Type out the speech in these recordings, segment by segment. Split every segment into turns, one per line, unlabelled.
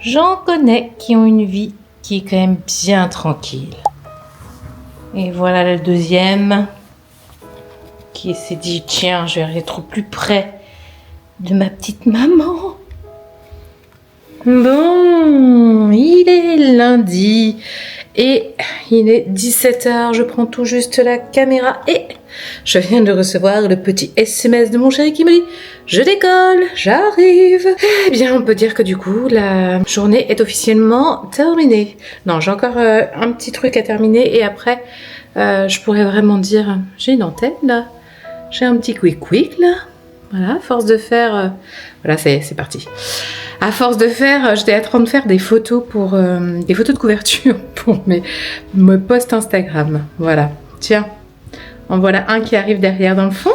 J'en connais qui ont une vie qui est quand même bien tranquille. Et voilà le deuxième qui s'est dit tiens, je vais être plus près de ma petite maman. Bon, il est lundi et il est 17h. Je prends tout juste la caméra et je viens de recevoir le petit SMS de mon chéri qui me dit je décolle, j'arrive. Eh bien, on peut dire que du coup, la journée est officiellement terminée. Non, j'ai encore un petit truc à terminer et après, je pourrais vraiment dire j'ai une antenne là, j'ai un petit quick là. Voilà, à force de faire... voilà, c'est parti. À force de faire, j'étais en train de faire des photos pour des photos de couverture pour mes posts Instagram. Voilà, tiens. En voilà un qui arrive derrière dans le fond.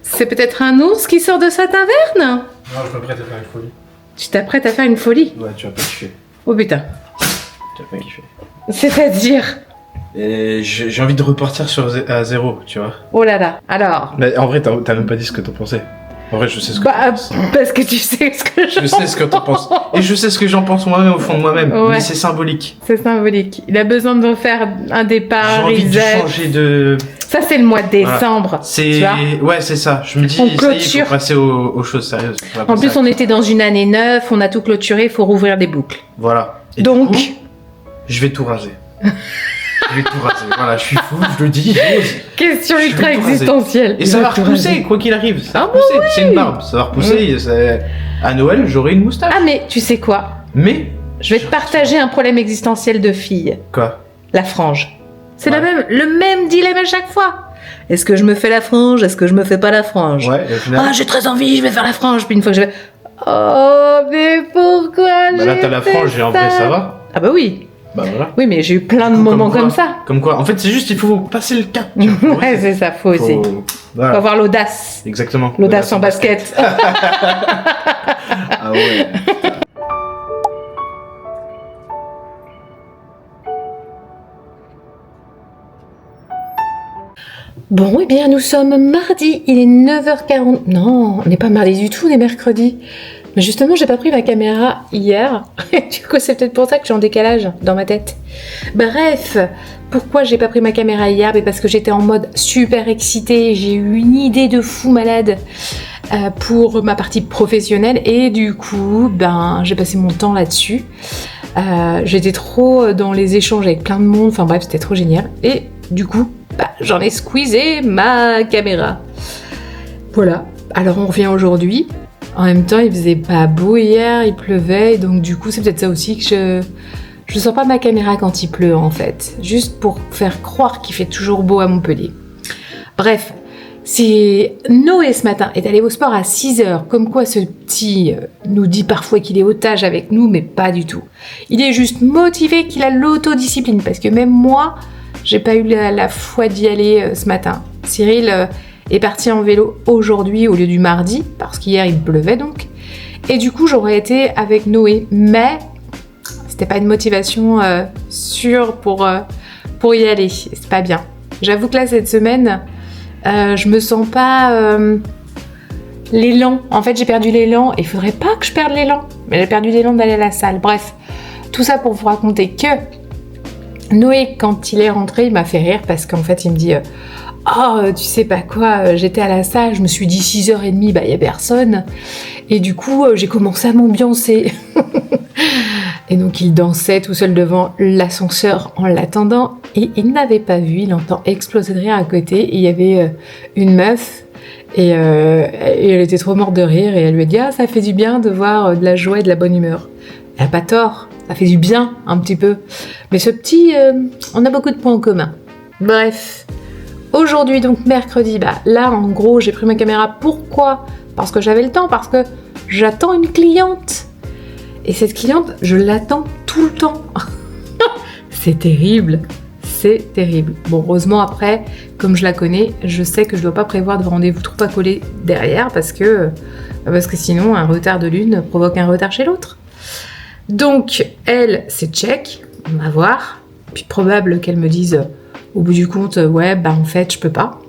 C'est peut-être un ours qui sort de sa taverne?
Non, je m'apprête à faire une folie.
Tu t'apprêtes à faire une folie?
Ouais, tu vas pas kiffer.
Oh putain.
Tu vas pas kiffer.
C'est-à-dire?
Et j'ai envie de repartir à zéro, tu vois.
Oh là là, alors...
Mais en vrai, t'as même pas dit ce que t'en pensais. En vrai, je sais ce que t'en penses.
Parce que tu sais ce que
Je sais ce que t'en penses. Et je sais ce que j'en pense moi-même au fond de moi-même.
Ouais.
Mais c'est symbolique.
C'est symbolique. Il a besoin de refaire un départ,
J'ai envie de
reset.
changer de...
Ça, c'est le mois de décembre.
Voilà.
Tu vois.
Ouais, c'est ça. Je me dis,
On
ça y est, il
clôture.
faut passer aux choses sérieuses.
En plus, on était dans une année neuve, on a tout clôturé, il faut rouvrir des boucles.
Voilà. Et
Donc,
du coup, je vais tout raser. Je vais tout raser. Voilà, je suis fou, je le dis. j'ose.
question
Je vais
ultra
tout raser.
existentielle.
Et
Il
ça va
tout
repousser,
raser.
quoi qu'il arrive. Ça va
Ah
repousser.
oui.
C'est une barbe. Ça va repousser. À Noël, j'aurai une moustache.
Ah, mais tu sais quoi?
Mais.
Je vais te partager un problème existentiel de fille.
Quoi?
La frange. C'est
Ouais.
le même dilemme à chaque fois. Est-ce que je me fais la frange? Est-ce que je me fais pas la frange?
Ouais, et au final.
Ah, j'ai très envie, je vais faire la frange. Puis une fois que je vais... Oh, mais pourquoi
Bah là,
j'ai
t'as la
fait
frange et en vrai, ça va.
Ah bah oui.
Bah voilà.
Oui, mais j'ai eu plein de moments comme ça.
Comme quoi. En fait, c'est juste, il faut passer le cap. tu vois.
Ouais, c'est ça, faut oser. Faut
Voilà.
avoir l'audace.
Exactement.
L'audace en basket.
Ah ouais.
Bon, eh bien, nous sommes mardi, il est 9h40. Non, on n'est pas mardi du tout, on est mercredi. Mais justement, j'ai pas pris ma caméra hier. Du coup, c'est peut-être pour ça que je suis en décalage dans ma tête. Bref, pourquoi j'ai pas pris ma caméra hier? Mais parce que j'étais en mode super excitée. J'ai eu une idée de fou malade pour ma partie professionnelle. Et du coup, j'ai passé mon temps là-dessus. J'étais trop dans les échanges avec plein de monde. Enfin bref, c'était trop génial. Et du coup, j'en ai squeezé ma caméra. Voilà. Alors on revient aujourd'hui. En même temps, il faisait pas beau hier, il pleuvait, et donc du coup, c'est peut-être ça aussi que je sors pas ma caméra quand il pleut en fait, juste pour faire croire qu'il fait toujours beau à Montpellier. Bref, si Noé ce matin est allé au sport à 6h, comme quoi ce petit nous dit parfois qu'il est otage avec nous, mais pas du tout. Il est juste motivé, qu'il a l'autodiscipline, parce que même moi, j'ai pas eu la foi d'y aller ce matin. Cyril est parti en vélo aujourd'hui au lieu du mardi, parce qu'hier il pleuvait donc. Et du coup, j'aurais été avec Noé, mais c'était pas une motivation sûre pour y aller. C'est pas bien. J'avoue que là, cette semaine, je me sens pas l'élan. En fait, j'ai perdu l'élan et il faudrait pas que je perde l'élan. Mais j'ai perdu l'élan d'aller à la salle. Bref, tout ça pour vous raconter que Noé, quand il est rentré, il m'a fait rire parce qu'en fait, il me dit oh, tu sais pas quoi, j'étais à la salle, je me suis dit 6h30, y a personne. Et du coup, j'ai commencé à m'ambiancer. Et donc, il dansait tout seul devant l'ascenseur en l'attendant. Et il n'avait pas vu, il entend exploser de rire à côté. Et il y avait une meuf. Et elle était trop morte de rire. Et elle lui a dit ah, ça fait du bien de voir de la joie et de la bonne humeur. Elle a pas tort, ça fait du bien un petit peu. Mais ce petit, on a beaucoup de points en commun. Bref. Aujourd'hui, donc mercredi, là en gros j'ai pris ma caméra. Pourquoi? Parce que j'avais le temps, parce que j'attends une cliente. Et cette cliente, je l'attends tout le temps. C'est terrible, c'est terrible. Bon, heureusement après, comme je la connais, je sais que je dois pas prévoir de rendez-vous trop à coller derrière parce que sinon un retard de l'une provoque un retard chez l'autre. Donc elle, c'est check, on va voir. Puis probable qu'elle me dise au bout du compte, ouais, en fait, je peux pas.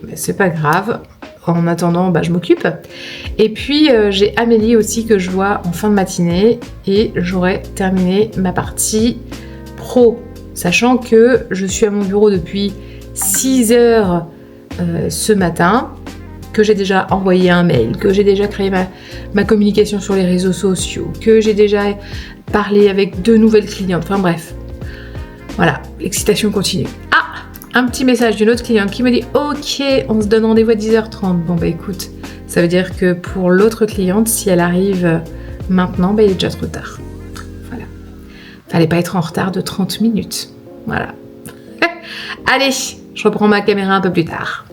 Mais c'est pas grave. En attendant, bah, je m'occupe. Et puis, j'ai Amélie aussi que je vois en fin de matinée. Et j'aurai terminé ma partie pro. Sachant que je suis à mon bureau depuis 6 heures ce matin. Que j'ai déjà envoyé un mail. Que j'ai déjà créé ma communication sur les réseaux sociaux. Que j'ai déjà parlé avec 2 nouvelles clientes. Enfin bref. Voilà, l'excitation continue. Ah! Un petit message d'une autre cliente qui me dit « Ok, on se donne rendez-vous à 10h30. » Bon bah écoute, ça veut dire que pour l'autre cliente, si elle arrive maintenant, bah il est déjà trop tard. Voilà. Fallait pas être en retard de 30 minutes. Voilà. Allez, je reprends ma caméra un peu plus tard.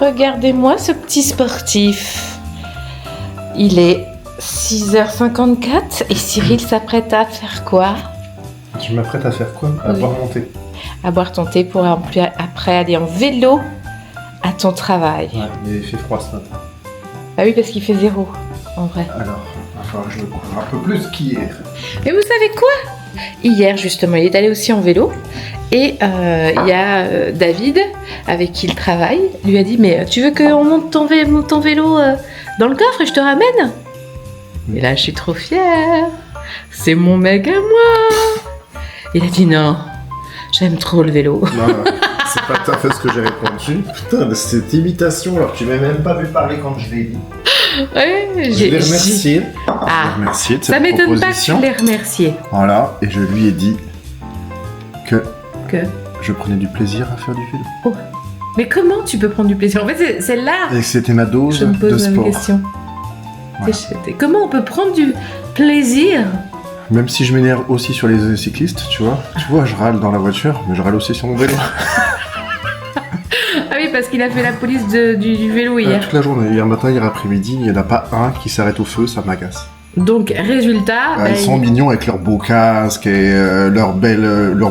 Regardez-moi ce petit sportif. Il est 6h54 et Cyril s'apprête à faire quoi?
Je m'apprête à faire quoi? À boire mon thé.
À boire ton thé pour après aller en vélo à ton travail.
Ouais, mais il fait froid ce matin.
Bah oui, parce qu'il fait 0 en vrai.
Alors, il va falloir que je me couvre un peu plus qu'hier.
Mais vous savez quoi? Hier, justement, il est allé aussi en vélo. Et il y a David, avec qui il travaille, lui a dit « Mais tu veux qu'on monte ton vélo dans le coffre et je te ramène ?» Et là, je suis trop fière. C'est mon mec à moi. Il a dit « Non, j'aime trop le vélo. »
Non, c'est pas tout à fait ce que j'ai répondu. Putain, cette imitation, alors tu m'as même pas vu parler quand je l'ai dit.
Ouais,
Je l'ai remercié.
Ah,
Je l'ai remercié de
ça
cette
m'étonne pas que
proposition.
tu l'aies remercié.
Voilà, et je lui ai dit que
Que...
je prenais du plaisir à faire du vélo.
Oh. Mais comment tu peux prendre du plaisir? En fait, c'est là
Et que c'était ma dose
je me
de
pose la même
sport.
question.
Voilà.
Comment on peut prendre du plaisir?
Même si je m'énerve aussi sur les cyclistes, tu vois, je râle dans la voiture, mais je râle aussi sur mon vélo.
Ah oui, parce qu'il a fait la police du vélo hier.
Toute la journée, hier matin, hier après-midi, il n'y en a pas un qui s'arrête au feu, ça m'agace.
Donc, résultat...
Ils sont mignons avec leurs beaux casques et leurs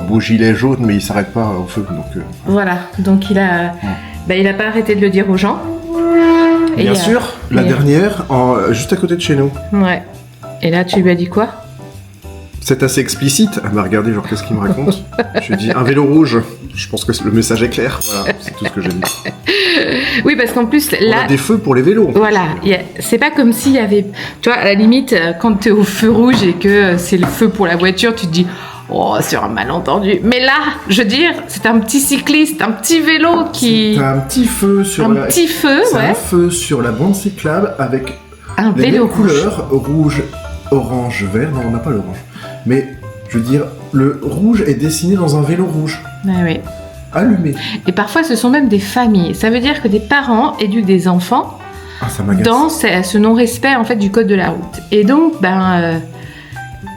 beaux gilets jaunes, mais ils s'arrêtent pas au feu. Donc,
Voilà, donc il a pas arrêté de le dire aux gens. Et
bien sûr, la dernière, juste à côté de chez nous.
Ouais. Et là, tu lui as dit quoi?
C'est assez explicite. Elle m'a regardé, genre, qu'est-ce qu'il me raconte? Je lui ai dit, un vélo rouge. Je pense que le message est clair. Voilà, c'est tout ce que j'ai dit.
Oui, parce qu'en plus,
On
là...
a des feux pour les vélos.
Voilà, c'est pas comme s'il y avait... Tu vois, à la limite, quand t'es au feu rouge et que c'est le feu pour la voiture, tu te dis... Oh, c'est un malentendu. Mais là, je veux dire, c'est un petit cycliste, un petit vélo qui...
C'est un petit feu sur
un petit feu,
c'est
ouais.
un feu sur la bande cyclable avec
Un
les
vélo
mêmes couleurs, rouge, orange, vert. Non, on n'a pas l'orange. Mais, je veux dire, le rouge est dessiné dans un vélo rouge.
Ah oui.
Allumé.
Et parfois, ce sont même des familles. Ça veut dire que des parents éduquent des enfants
Ah, ça m'agace.
dans ce non-respect, en fait, du code de la route. Et donc,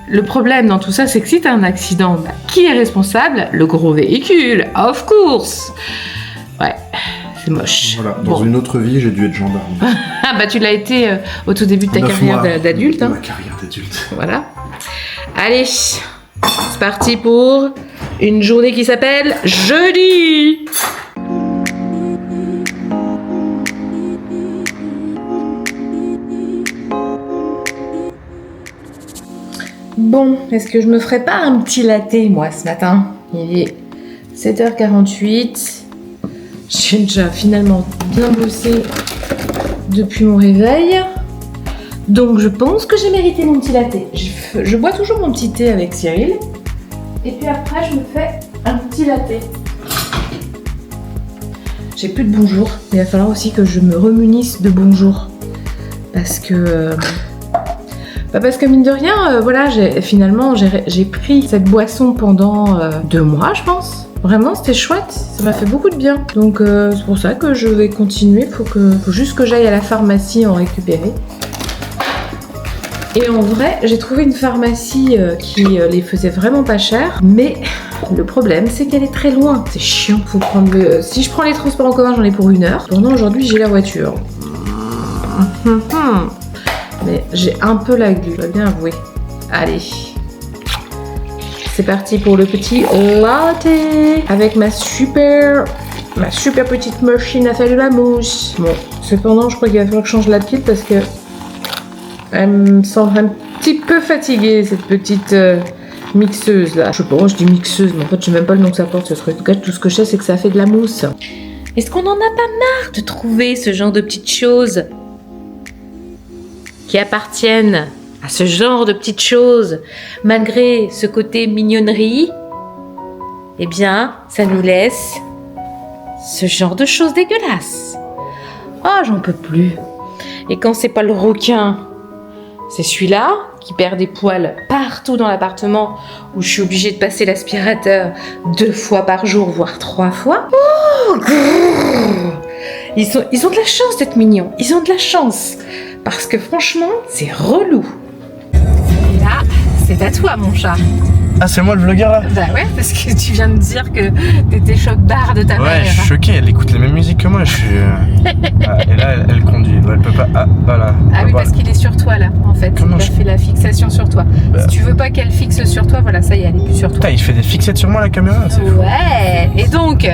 le problème dans tout ça, c'est que si t'as un accident, qui est responsable? Le gros véhicule, of course. Ouais, c'est moche.
Voilà, dans une autre vie, j'ai dû être gendarme.
Ah bah tu l'as été au tout début de ta
9
carrière
mois
d'adulte.
de
Hein.
ma carrière d'adulte.
Voilà. Allez, c'est parti pour une journée qui s'appelle jeudi. Bon, est-ce que je me ferais pas un petit latte, moi, ce matin? Il est 7h48. J'ai déjà finalement bien bossé depuis mon réveil. Donc je pense que j'ai mérité mon petit latte. Je bois toujours mon petit thé avec Cyril. Et puis après, je me fais un petit latte. J'ai plus de bonjour. Il va falloir aussi que je me remunisse de bonjour. Parce que... parce que mine de rien, voilà, j'ai pris cette boisson pendant 2 mois, je pense. Vraiment, c'était chouette. Ça m'a fait beaucoup de bien. Donc c'est pour ça que je vais continuer. Faut juste que j'aille à la pharmacie en récupérer. Et en vrai, j'ai trouvé une pharmacie qui les faisait vraiment pas cher. Mais le problème, c'est qu'elle est très loin. C'est chiant. Faut prendre si je prends les transports en commun, j'en ai pour 1 heure. Pendant aujourd'hui, j'ai la voiture. Mais j'ai un peu la glu, je dois bien avouer. Allez. C'est parti pour le petit latte avec ma super petite machine à faire de la mousse. Bon, cependant, je crois qu'il va falloir que je change la pile parce que elle me semble un petit peu fatiguée, cette petite mixeuse là. Je sais pas, je dis mixeuse, mais en fait je sais même pas le nom que ça porte ce truc. Tout ce que je sais c'est que ça fait de la mousse. Est-ce qu'on en a pas marre de trouver ce genre de petites choses qui appartiennent à ce genre de petites choses, malgré ce côté mignonnerie? Eh bien, ça nous laisse ce genre de choses dégueulasses. Oh, j'en peux plus. Et quand c'est pas le requin, c'est celui-là qui perd des poils partout dans l'appartement, où je suis obligée de passer l'aspirateur 2 fois par jour, voire 3 fois. Oh, ils ont de la chance d'être mignons. Ils ont de la chance. Parce que franchement, c'est relou. Et là, c'est à toi, mon chat.
Ah, c'est moi le vlogueur là?
Bah ouais, parce que tu viens de dire que t'étais choc-barre de ta mère.
Ouais, je suis choqué, elle écoute les mêmes musiques que moi, je suis... Ah, et là, elle conduit, elle peut pas... Ah, voilà.
Ah oui, parce qu'il est sur toi là, en fait.
Comment
il a fait la fixation sur toi.
Bah.
Si tu veux pas qu'elle fixe sur toi, voilà, ça y est, elle est plus sur toi.
Putain, il fait des fixettes sur moi la caméra, c'est fou.
Ouais, et donc,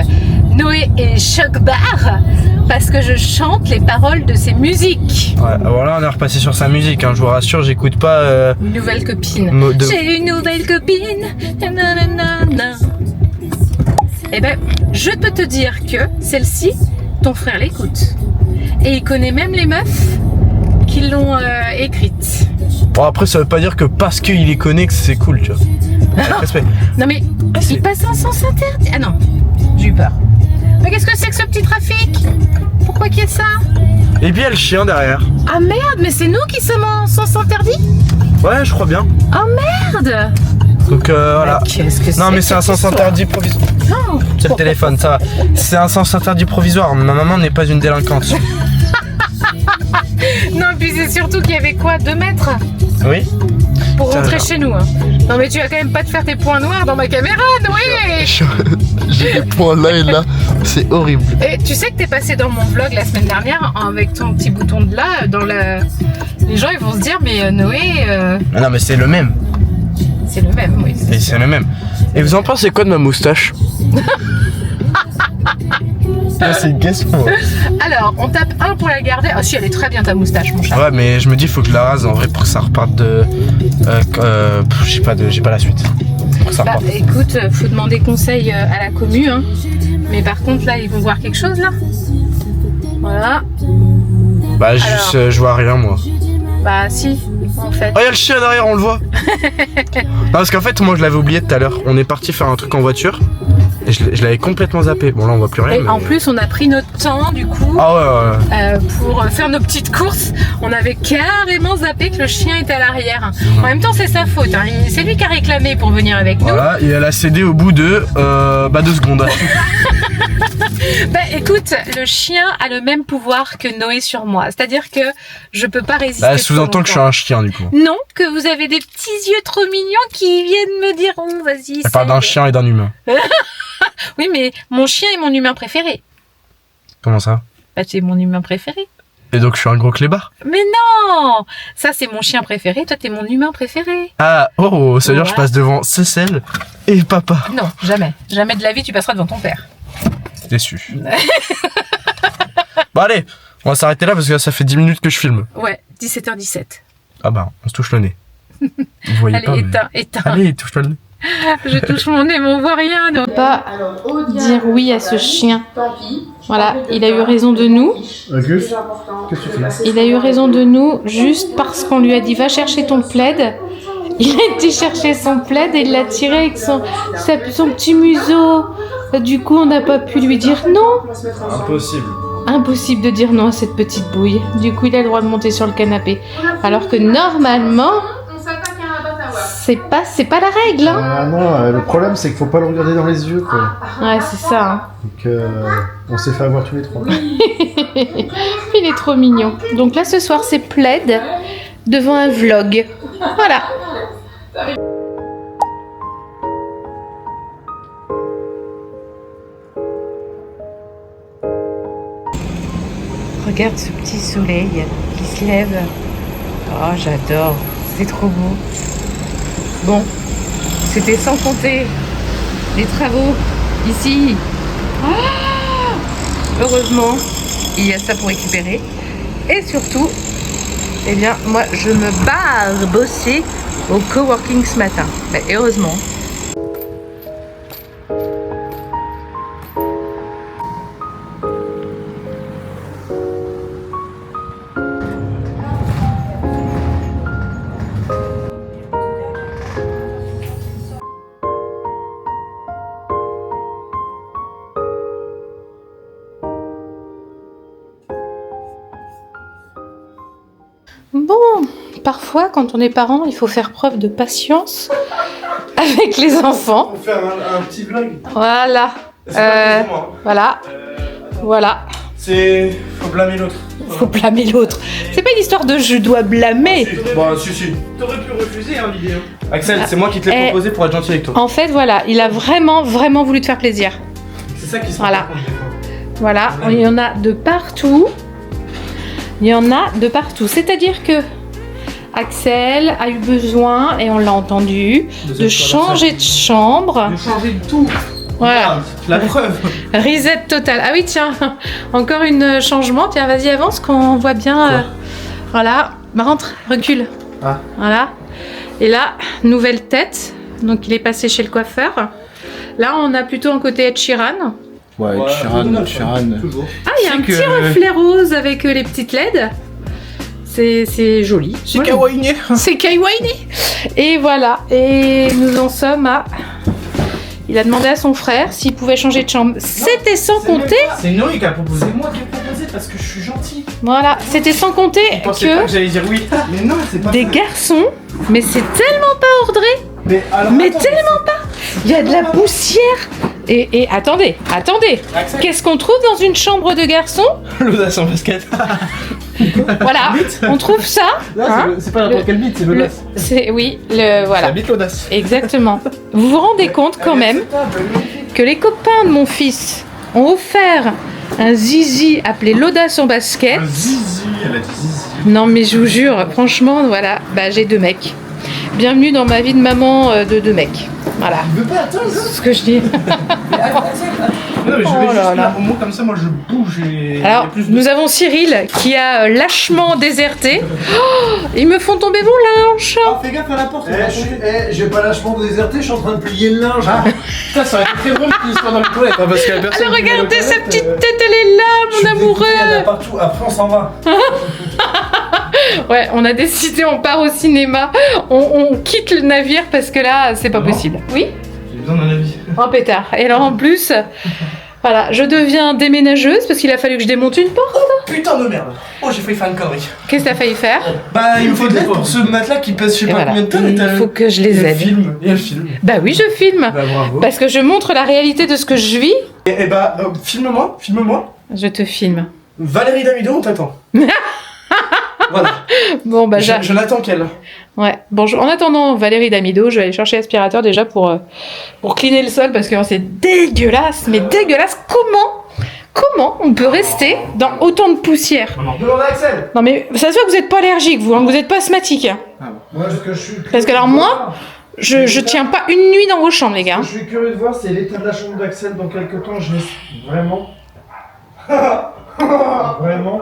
Noé est choc-barre parce que je chante les paroles de ses musiques.
Ouais, alors là, on est repassé sur sa musique, hein, je vous rassure, j'écoute pas...
Une nouvelle copine.
De...
J'ai une nouvelle copine. Nanana. Eh ben, je peux te dire que celle-ci, ton frère l'écoute. Et il connaît même les meufs qui l'ont écrite.
Bon, après, ça veut pas dire que parce qu'il les connaît que c'est cool, tu vois. Avec respect.
Non mais, il passe un sens interdit. Ah non, j'ai eu peur. Mais qu'est-ce que c'est que ce petit trafic? Pourquoi qu'il y ait ça?
Et puis, il y a le chien derrière.
Ah merde, mais c'est nous qui sommes en sens interdit?
Ouais, je crois bien.
Oh merde!
Donc voilà.
Qu'est-ce que
Non mais c'est un sens interdit provisoire.
Non.
C'est le téléphone, ça va. C'est un sens interdit provisoire. Ma maman n'est pas une délinquante.
Non, puis c'est surtout qu'il y avait quoi, 2 mètres
Oui.
pour
Tiens,
rentrer
genre.
chez nous. Hein. Non mais tu vas quand même pas te faire tes points noirs dans ma caméra, Noé!
J'ai des points là et là, c'est horrible.
Et tu sais que t'es passé dans mon vlog la semaine dernière avec ton petit bouton de là, dans le... Les gens ils vont se dire mais Noé,
Non mais c'est le même.
c'est le même, oui.
Et c'est le même. Et vous en pensez quoi de ma moustache? C'est une question.
Alors, on tape 1 pour la garder. Ah si, elle est très bien ta moustache, mon chat.
Ouais mais je me dis faut que je la rase en vrai pour que ça reparte de... j'ai pas la suite. Pour que ça
Bah
reparte.
écoute, faut demander conseil à la commu, hein. Mais par contre là, ils vont voir quelque chose là. Voilà.
Bah juste je vois rien moi.
Bah si, en fait.
Oh y'a le chien derrière, on le voit. Non parce qu'en fait moi je l'avais oublié tout à l'heure. On est parti faire un truc en voiture. Et je l'avais complètement zappé. Bon là on voit plus rien.
Et
mais...
en plus, on a pris notre temps du coup
Ah ouais.
pour faire nos petites courses. On avait carrément zappé que le chien était à l'arrière. En même temps, c'est sa faute. Hein. C'est lui qui a réclamé pour venir avec nous.
Voilà, et elle a cédé au bout de 2 secondes.
Bah écoute, le chien a le même pouvoir que Noé sur moi. C'est-à-dire que je peux pas résister.
Bah, sous-entend que je suis un chien du coup.
Non, que vous avez des petits yeux trop mignons qui viennent me dire oh, vas-y.
Elle parle d'un chien et d'un humain.
Oui, mais mon chien est mon humain préféré.
Comment ça?
Bah c'est mon humain préféré.
Et donc je suis un gros clébard?
Mais non! Ça c'est mon chien préféré, toi t'es mon humain préféré.
Ah, oh, ça veut dire que je
Ouais.
passe devant Cécile et papa.
Non, jamais. Jamais de la vie tu passeras devant ton père.
Déçu. Bon allez, on va s'arrêter là parce que là, ça fait 10 minutes que je filme.
Ouais, 17h17.
Ah bah, on se touche le nez. Vous voyez
Allez,
pas, mais...
éteins.
Allez, touche-toi le nez.
Je touche mon nez, mais on voit rien. Donc. Pas dire oui à ce chien. Voilà, il a eu raison de nous.
Auguste, qu'est-ce que tu fais?
Il a eu raison de nous juste parce qu'on lui a dit va chercher ton plaid. Il a été chercher son plaid et il l'a tiré avec son petit museau. Du coup, on n'a pas pu lui dire non.
Impossible.
Impossible de dire non à cette petite bouille. Du coup, il a le droit de monter sur le canapé. Alors que normalement, c'est pas la règle. Hein.
Ah non, le problème c'est qu'il faut pas le regarder dans les yeux quoi.
Ouais, c'est ça. Hein.
Donc on s'est fait avoir tous les trois.
Il est trop mignon. Donc là, ce soir, c'est plaid devant un vlog. Voilà. Regarde ce petit soleil qui se lève. Oh, j'adore. C'est trop beau. Bon, c'était sans compter les travaux ici. Ah, heureusement, il y a ça pour récupérer. Et surtout, eh bien, moi, je me barre bosser au coworking ce matin. Mais heureusement. Bon, parfois quand on est parent, il faut faire preuve de patience avec les enfants.
Pour faire un petit vlog.
Voilà.
C'est pas pour moi.
Voilà. Voilà.
C'est... Faut blâmer l'autre.
Faut blâmer l'autre. C'est pas une histoire de je dois blâmer.
Bon, si. T'aurais pu refuser l'idée. Axel, c'est moi qui te l'ai proposé pour être gentil avec toi.
En fait, voilà, il a vraiment voulu te faire plaisir.
C'est ça qui se
Voilà.
rend compte des fois.
Voilà, il y en a de partout. Il y en a de partout. C'est-à-dire que Axel a eu besoin, et on l'a entendu, de changer de chambre.
De changer de tout.
Voilà.
La preuve.
Reset total. Ah oui, tiens, encore un changement. Tiens, vas-y, avance qu'on voit bien. Voilà. Bah, rentre, recule.
Ah.
Voilà. Et là, nouvelle tête. Donc, il est passé chez le coiffeur. Là, on a plutôt un côté Ed Sheeran.
Ouais, Sheeran.
Toujours.
Ah, il y a un petit reflet rose avec les petites LED. C'est joli.
C'est
Moi,
kawaii.
C'est kawaii. Et voilà. Et nous en sommes à... Il a demandé à son frère s'il pouvait changer de chambre. C'était sans compter...
C'est Noé qui a proposé. Moi qui ai proposé parce que je suis gentil.
Voilà. C'était sans compter
Je pensais pas que j'allais dire oui. Mais non, c'est pas
des
ça.
garçons... Mais c'est tellement pas ordré.
Mais, alors,
Mais
attends,
tellement pas. Il y a de la poussière. Et attendez.
Axel.
Qu'est-ce qu'on trouve dans une chambre de garçon?
L'audace en basket.
Voilà. On trouve ça. Hein,
c'est pas n'importe quel bite, c'est l'audace.
oui, le voilà.
Ça bite l'audace.
Exactement. Vous vous rendez compte quand même que les copains de mon fils ont offert un zizi appelé l'audace en basket.
Zizi, elle a dit zizi.
Non mais je vous jure, franchement, voilà, bah j'ai 2 mecs. Bienvenue dans ma vie de maman de 2 mecs. Voilà.
Il veut pas attendre.
C'est ce que je dis.
Non, mais je
Oh
vais
là
juste
là.
là, au moins comme ça, moi je bouge et. il y a
Alors,
plus de-
nous avons Cyril qui a lâchement déserté. Oh, ils me font tomber mon linge.
Fais gaffe à la porte.
J'ai pas lâchement déserté, je suis en train de plier le linge.
Putain, ça aurait été très drôle qu'il soit dans les toilettes. Parce que la personne.
Alors regardez sa petite tête, elle est là, mon amoureux.
partout, après on s'en va.
Ouais, on a décidé, on part au cinéma, on quitte le navire parce que là, c'est pas
Non.
possible. Oui.
J'ai besoin d'un avis.
Oh pétard. Et alors en plus, voilà, je deviens déménageuse parce qu'il a fallu que je démonte une porte.
Putain de merde. Oh, j'ai failli faire une connerie.
Qu'est-ce que t'as failli faire?
Bah, il me faut de l'aide pour ce matelas qui pèse je sais
Et
pas
voilà,
combien de tonnes.
il faut que je les
Et elle
aide.
filme. Et elle filme.
Bah oui, je filme.
Bah, bravo.
Parce que je montre la réalité de ce que je vis.
Et bah, filme-moi.
Je te filme.
Valérie Damido, on t'attend. Voilà.
Bon bah
Je n'attends qu'elle.
Ouais. Bon, en attendant Valérie Damido, je vais aller chercher l'aspirateur déjà pour cleaner le sol parce que c'est dégueulasse, mais dégueulasse. Comment on peut rester dans autant de poussière?
Demande à Axel.
Non mais ça se voit que vous n'êtes pas allergique, vous, hein, que vous n'êtes pas asthmatique. Hein.
Moi, ce que je suis.
Parce que alors moi, je tiens pas une nuit dans vos chambres, les gars.
Ce que je suis curieux de voir, c'est l'état de la chambre d'Axel dans quelques temps. Je l'ai vraiment. Vraiment.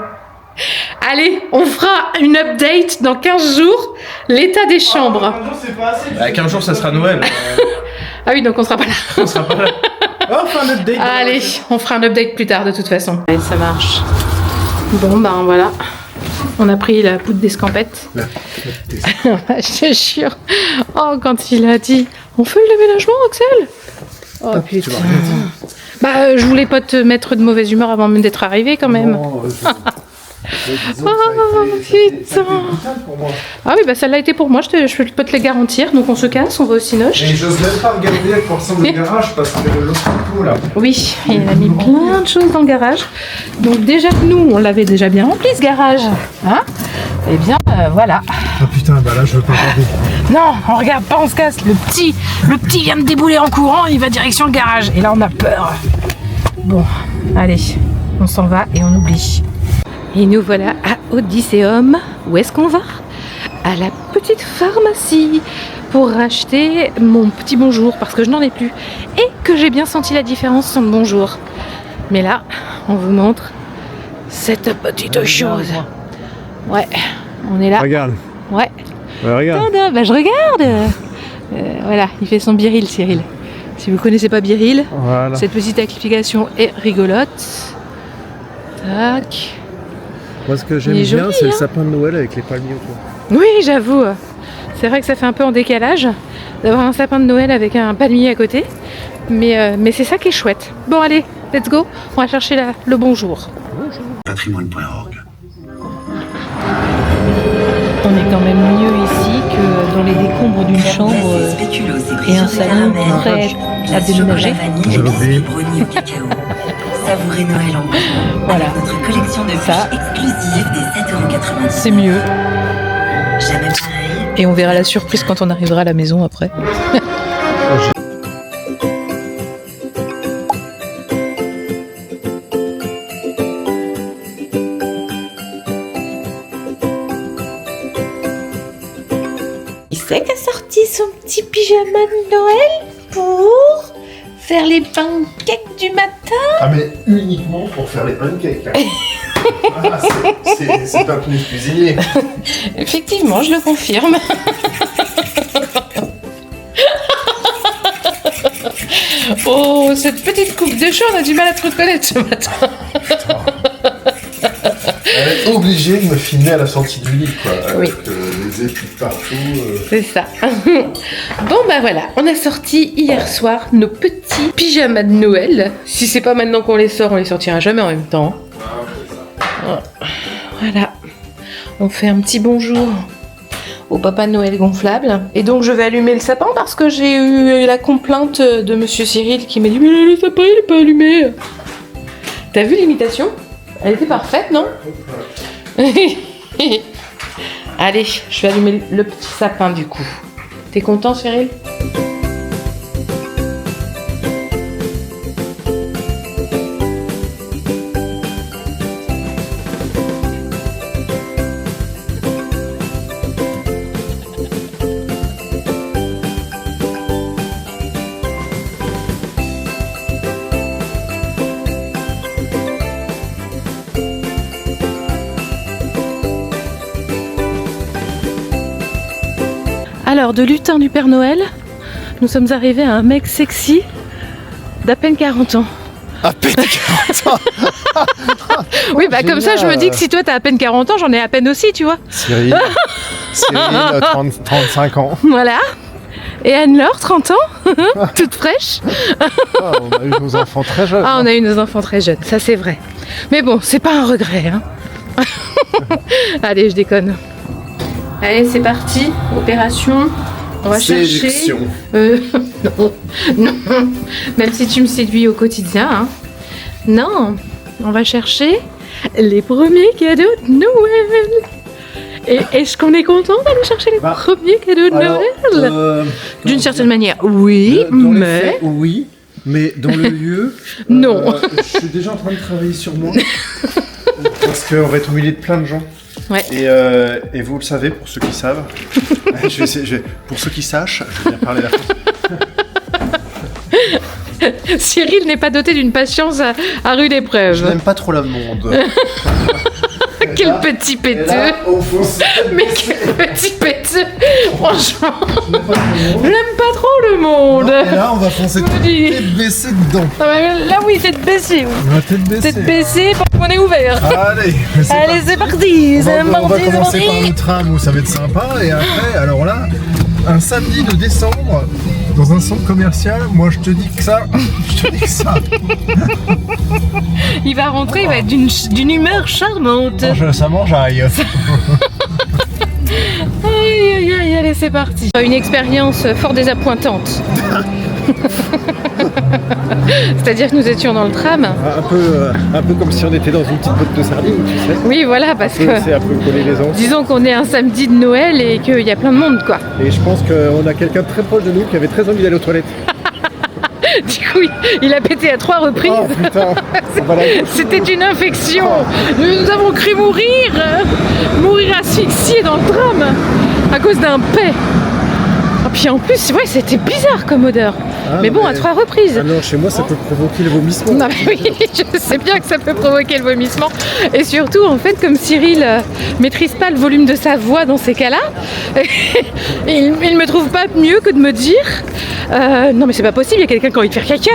Allez, on fera une update dans 15 jours, l'état des chambres.
15 jours, c'est pas assez. Bah, 15 jours, ça sera Noël.
Ah oui, donc on sera pas là.
On sera pas là. Oh, on fait un update.
Allez, on fera un update plus tard de toute façon. Allez, ça marche. Bon, ben voilà. On a pris la poudre d'escampette. Je te jure. Oh, quand il a dit on fait le déménagement, Axel? Oh putain. Bah, je voulais pas te mettre de mauvaise humeur avant même d'être arrivé quand même. Putain. Ah oui, bah ça l'a été pour moi, je peux te le garantir. Donc on se casse, on va au Cinoche.
Et j'ose même pas regarder à quoi ressemble le garage parce que l'autre coup là.
Oui, il a mis plein de choses dans le garage. Donc déjà que nous, on l'avait déjà bien rempli ce garage. Hein? Eh bien, voilà.
Ah putain, bah là je veux pas regarder.
Non, on regarde pas, on se casse. Le petit vient de débouler en courant, il va direction le garage. Et là, on a peur. Bon, allez, on s'en va et on oublie. Et nous voilà à Odysseum. Où est-ce qu'on va? À la petite pharmacie pour racheter mon petit bonjour parce que je n'en ai plus et que j'ai bien senti la différence sur le bonjour. Mais là, on vous montre cette petite chose. Ouais, on est là.
Regarde.
Ouais.
Regarde.
Tadam, bah je regarde. Voilà, il fait son biril, Cyril. Si vous connaissez pas biril,
Voilà.
cette petite application est rigolote. Tac.
Moi, ce que
Il
j'aime
est
bien,
joli,
c'est le
hein.
sapin de Noël avec les palmiers autour.
Oui, j'avoue. C'est vrai que ça fait un peu en décalage d'avoir un sapin de Noël avec un palmier à côté. Mais c'est ça qui est chouette. Bon, allez, let's go. On va chercher le bonjour.
Patrimoine.org.
On est quand même mieux ici que dans les décombres d'une chambre et un salon prêt à déménager.
J'avais oublié.
Savourez Noël en bouche.
Voilà.
Avec notre collection de
Ça,
bûches exclusives des 7,90 €.
c'est mieux.
Jamais pareil.
Et on verra la surprise quand on arrivera à la maison après. Il sait qu'a sorti son petit pyjama de Noël pour faire les pancakes du matin.
Ah, mais uniquement pour faire les pancakes. Ah, c'est pas plus cuisinier.
Effectivement, je le confirme. Oh, cette petite coupe de cheveux, on a du mal à te reconnaître ce matin.
Elle est obligée de me filmer à la sortie du lit, quoi.
Oui.
Avec les épis partout.
C'est ça. Bon, bah voilà, on a sorti hier soir nos petits pyjamas de Noël. Si c'est pas maintenant qu'on les sort, on les sortira jamais en même temps. Voilà. On fait un petit bonjour au Papa Noël gonflable. Et donc je vais allumer le sapin parce que j'ai eu la complainte de Monsieur Cyril qui m'a dit « Mais le sapin il est pas allumé !» T'as vu l'imitation? Elle était parfaite, non? Allez, je vais allumer le petit sapin du coup. T'es content, Cyril? Alors, de lutin du Père Noël, nous sommes arrivés à un mec sexy d'à peine 40 ans.
À peine 40 ans.
Oui, bah comme ça, je me dis que si toi t'as à peine 40 ans, j'en ai à peine aussi, tu vois.
Cyril, 35 ans.
Voilà. Et Anne-Laure, 30 ans, toute fraîche.
Ah, on a eu nos enfants très jeunes.
Ah, on a eu nos enfants très jeunes, ça c'est vrai. Mais bon, c'est pas un regret, hein. Allez, je déconne. Allez, c'est parti, opération. On va chercher.
Séduction.
Non, non. Même si tu me séduis au quotidien, hein. Non, on va chercher les premiers cadeaux de Noël. Et est-ce qu'on est content d'aller chercher les premiers cadeaux de Noël? D'une certaine manière, oui, mais...
oui, mais dans le lieu...
Non.
Je suis déjà en train de travailler sur moi. Parce qu'on va être au milieu de plein de gens.
Ouais.
Et vous le savez, pour ceux qui savent, pour ceux qui sachent, je vais bien parler la France.
Cyril n'est pas doté d'une patience à rude
Je
épreuve.
n'aime pas trop la monde.
Quel petit
Et
péteux.
là, au fond,
Mais quel petit péteux. Franchement,
je n'aime pas trop le monde.
j'aime pas trop le monde.
Et là, on va foncer
Je me dis-
tête baissée dedans.
Ah bah, là oui, tête baissée. Oui.
On va tête baissée.
Tête baissée, parce qu'on est ouvert.
Allez, c'est
Allez, c'est parti.
On
C'est
va
parti, c'est
commencer par
parti.
le tram où ça va être sympa et après, alors là, un samedi de décembre dans un centre commercial, moi je te dis que ça,
Il va rentrer, il va être d'une humeur charmante.
ça m'enjaille.
Aïe, aïe, aïe, allez, c'est parti. Une expérience fort désappointante. C'est-à-dire que nous étions dans le tram.
Un peu comme si on était dans une petite boîte de sardines, tu sais.
Oui, voilà, parce que
C'est un peu coller les ans.
disons qu'on est un samedi de Noël et qu'il y a plein de monde, quoi.
Et je pense qu'on a quelqu'un de très proche de nous qui avait très envie d'aller aux toilettes.
Du coup, il a pété à 3 reprises.
Oh putain, on va la-
C'était une infection. Nous avons cru mourir asphyxiés dans le tram à cause d'un paix. Et puis en plus, ouais, c'était bizarre comme odeur. mais bon, à 3 reprises.
Ah non, chez moi, ça peut provoquer le vomissement.
Non mais oui, je sais bien que ça peut provoquer le vomissement. Et surtout, en fait, comme Cyril maîtrise pas le volume de sa voix dans ces cas-là, il me trouve pas mieux que de me dire non mais c'est pas possible, il y a quelqu'un qui a envie de faire caca.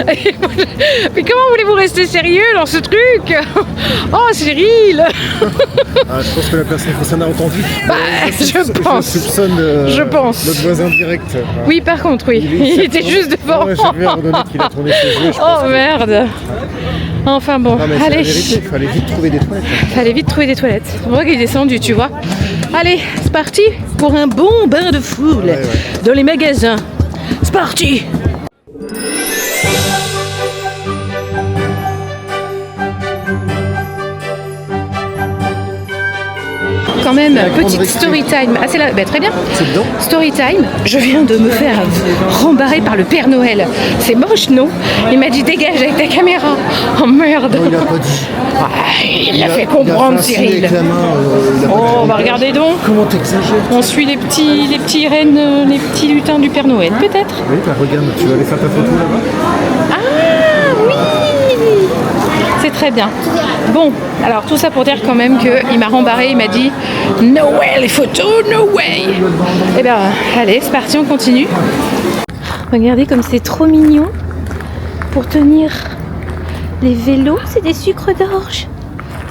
Mais comment voulez-vous rester sérieux dans ce truc? Oh Cyril.
Ah, je pense que la personne concernée a entendu.
Bah, je pense.
Je soupçonne
Je pense.
notre voisin direct.
Oui, par contre, oui. Il était juste devant.
Ouais, j'ai vu à un moment donné qu'il a tourné ses yeux. Je pense
Oh
que-
merde. Enfin bon,
Ah, mais c'est la
allez.
vérité, il fallait vite trouver des toilettes.
Fallait vite trouver des toilettes. C'est pour ça qu'il est descendu, tu vois. Allez, c'est parti pour un bon bain de foule dans les magasins. C'est parti. Quand même, petite story time. Ah, c'est là, bah, très bien.
C'est dedans?
Story time. Je viens de me faire rembarrer par le Père Noël. C'est moche, non? Il m'a dit dégage avec ta caméra. Oh merde.
Non, il a pas dit.
Ah, il l'a fait comprendre, Cyril. Oh, bah regardez donc.
Comment t'exagères?
On suit les petits rennes, les petits lutins du Père Noël, peut-être.
Oui, bah regarde, tu vas aller faire ta photo là-bas?
Ah oui. C'est très bien. Bon, alors tout ça pour dire quand même qu'il m'a rembarré, il m'a dit no way les photos, no way. Eh bien, allez, c'est parti, on continue. Regardez comme c'est trop mignon pour tenir les vélos, c'est des sucres d'orge.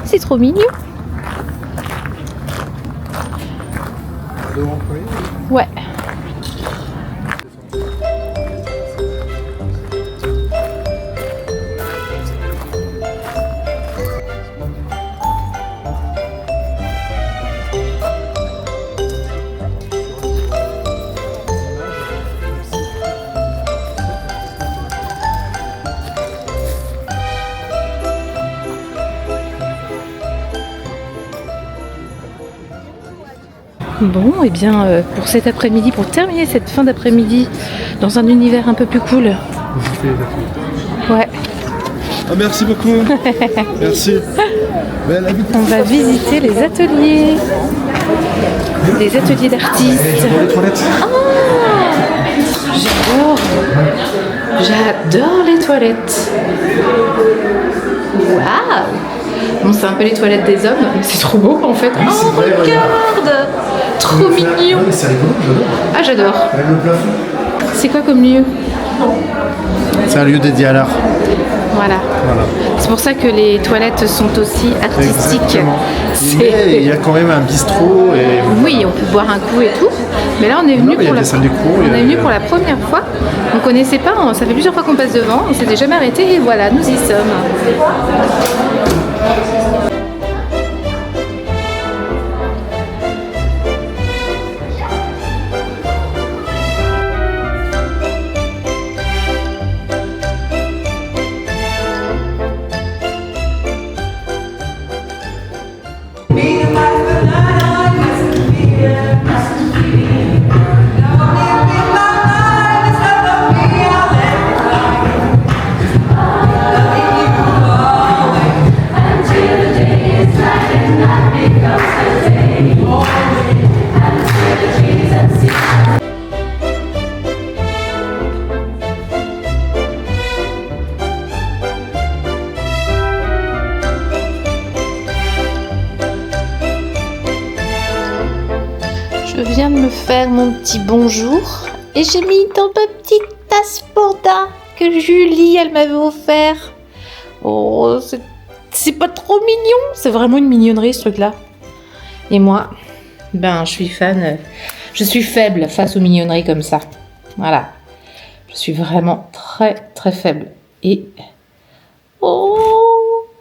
C'est trop mignon. Ouais. Bon, et bien pour cet après-midi, pour terminer cette fin d'après-midi dans un univers un peu plus cool. Ouais,
Ah, merci beaucoup. Merci. Belle habitude.
on va visiter les ateliers d'artistes.
Dans les toilettes.
J'adore les toilettes. Waouh. Bon, c'est un peu les toilettes des hommes, mais c'est trop beau en fait. Oh,
vrai,
regarde. Trop mignon.
Ah, mais c'est rigolo, j'adore.
Ah, j'adore.
Avec le plafond.
C'est quoi comme lieu?
C'est un lieu dédié à l'art.
Voilà.
Voilà.
C'est pour ça que les toilettes sont aussi artistiques.
Exactement.
C'est-
Mais il y a quand même un bistrot et.
Oui, on peut boire un coup et tout. Mais là, on est venu
mais il y a
pour
des salles de cours, il y
on
a-
est venu pour la première fois. On connaissait pas. Ça fait plusieurs fois qu'on passe devant. On s'était jamais arrêté et voilà, nous y sommes. Je viens de me faire mon petit bonjour et j'ai mis dans ma petite tasse panda que Julie, elle m'avait offert. Oh, c'est pas trop mignon. C'est vraiment une mignonnerie ce truc-là. Et moi, ben, je suis fan. Je suis faible face aux mignonneries comme ça. Voilà. Je suis vraiment très très faible. Et oh,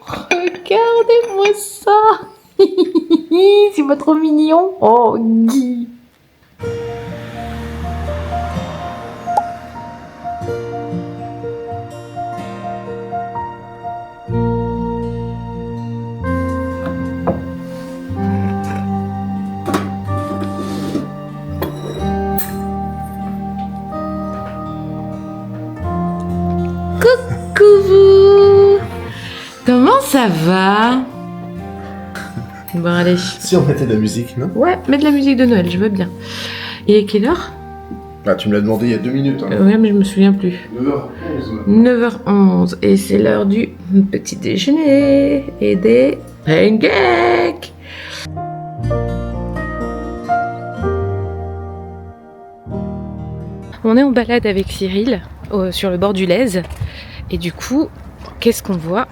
regardez-moi ça. C'est pas trop mignon. Oh, Guy. Coucou vous. Comment ça va? Bon, allez.
Si on mettait de la musique, non?
Ouais, mets de la musique de Noël, je veux bien. Il est quelle heure?
Ah, tu me l'as demandé il y a 2 minutes. Hein.
Ouais, mais je me souviens plus.
9h11.
9h11 et c'est l'heure du petit déjeuner et des pancakes. On est en balade avec Cyril sur le bord du Lez et du coup, qu'est-ce qu'on voit?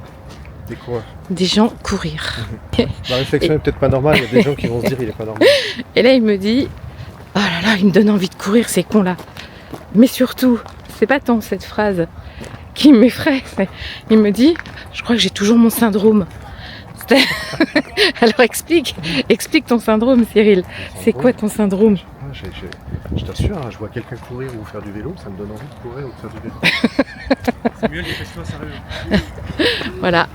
Des coureurs.
Des gens courir.
La réflexion est peut-être pas normale, il y a des gens qui vont se dire il est pas normal.
Et là, il me dit, oh là là, il me donne envie de courir, ces cons-là. Mais surtout, c'est pas tant cette phrase qui m'effraie. Il me dit, je crois que j'ai toujours mon syndrome. Alors explique ton syndrome, Cyril. C'est quoi ton syndrome?
Je t'assure, hein, je vois quelqu'un courir ou faire du vélo, ça me donne envie de courir ou de faire du vélo. C'est mieux les questions sérieuses.
Voilà.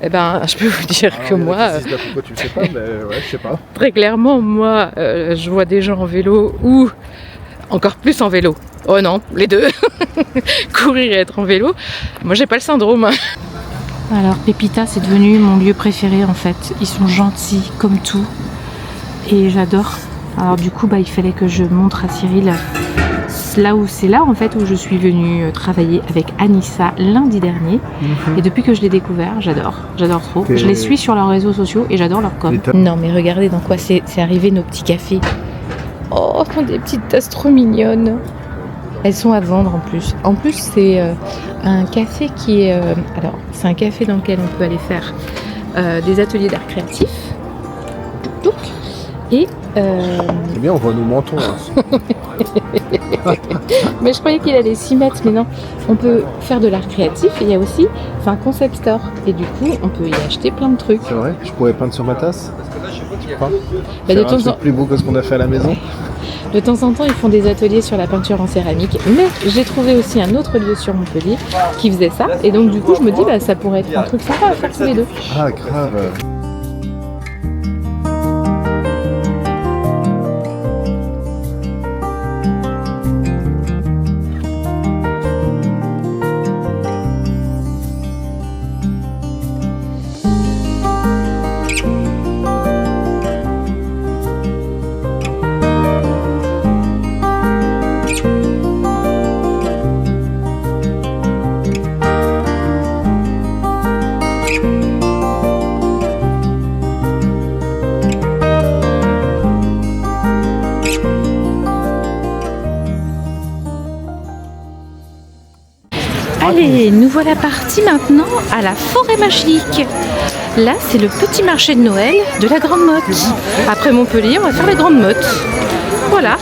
Eh ben, je peux vous dire que moi...
pourquoi tu le sais pas, mais ouais, je sais pas.
Très clairement, moi, je vois des gens en vélo ou encore plus en vélo. Oh non, les deux. Courir et être en vélo. Moi, j'ai pas le syndrome. Alors, Pépita, c'est devenu mon lieu préféré en fait. Ils sont gentils comme tout et j'adore. Alors du coup, il fallait que je montre à Cyril c'est là en fait où je suis venue travailler avec Anissa lundi dernier. Et depuis que je l'ai découvert, j'adore trop. Je les suis sur leurs réseaux sociaux et j'adore leur com. Non mais regardez dans quoi c'est arrivé nos petits cafés. Oh, des petites tasses trop mignonnes. Elles sont à vendre en plus. En plus, c'est un café qui est... alors, c'est un café dans lequel on peut aller faire des ateliers d'art créatif. Et...
C'est bien, on voit nos mentons. Hein.
Mais je croyais qu'il allait s'y mettre, mais non. On peut faire de l'art créatif et il y a aussi un concept store. Et du coup, on peut y acheter plein de trucs.
C'est vrai? Je pourrais peindre sur ma tasse? Tu crois?
De
un truc plus beau que ce qu'on a fait à la maison?
De temps en temps, ils font des ateliers sur la peinture en céramique. Mais j'ai trouvé aussi un autre lieu sur Montpellier qui faisait ça. Et donc, du coup, je me dis, ça pourrait être un truc sympa à faire tous les deux.
Ah, grave.
Allez, nous voilà partis maintenant à la forêt magique. Là, c'est le petit marché de Noël de la Grande Motte. Après Montpellier, on va faire la Grande Motte. Voilà.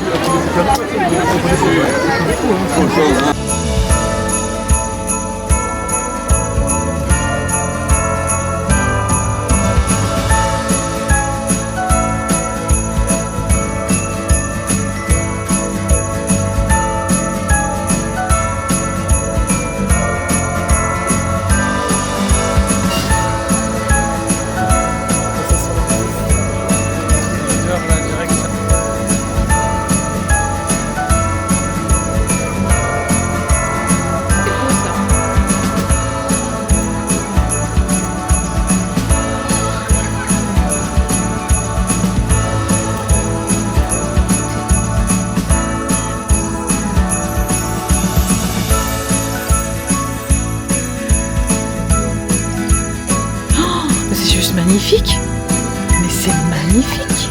Magnifique, mais c'est magnifique.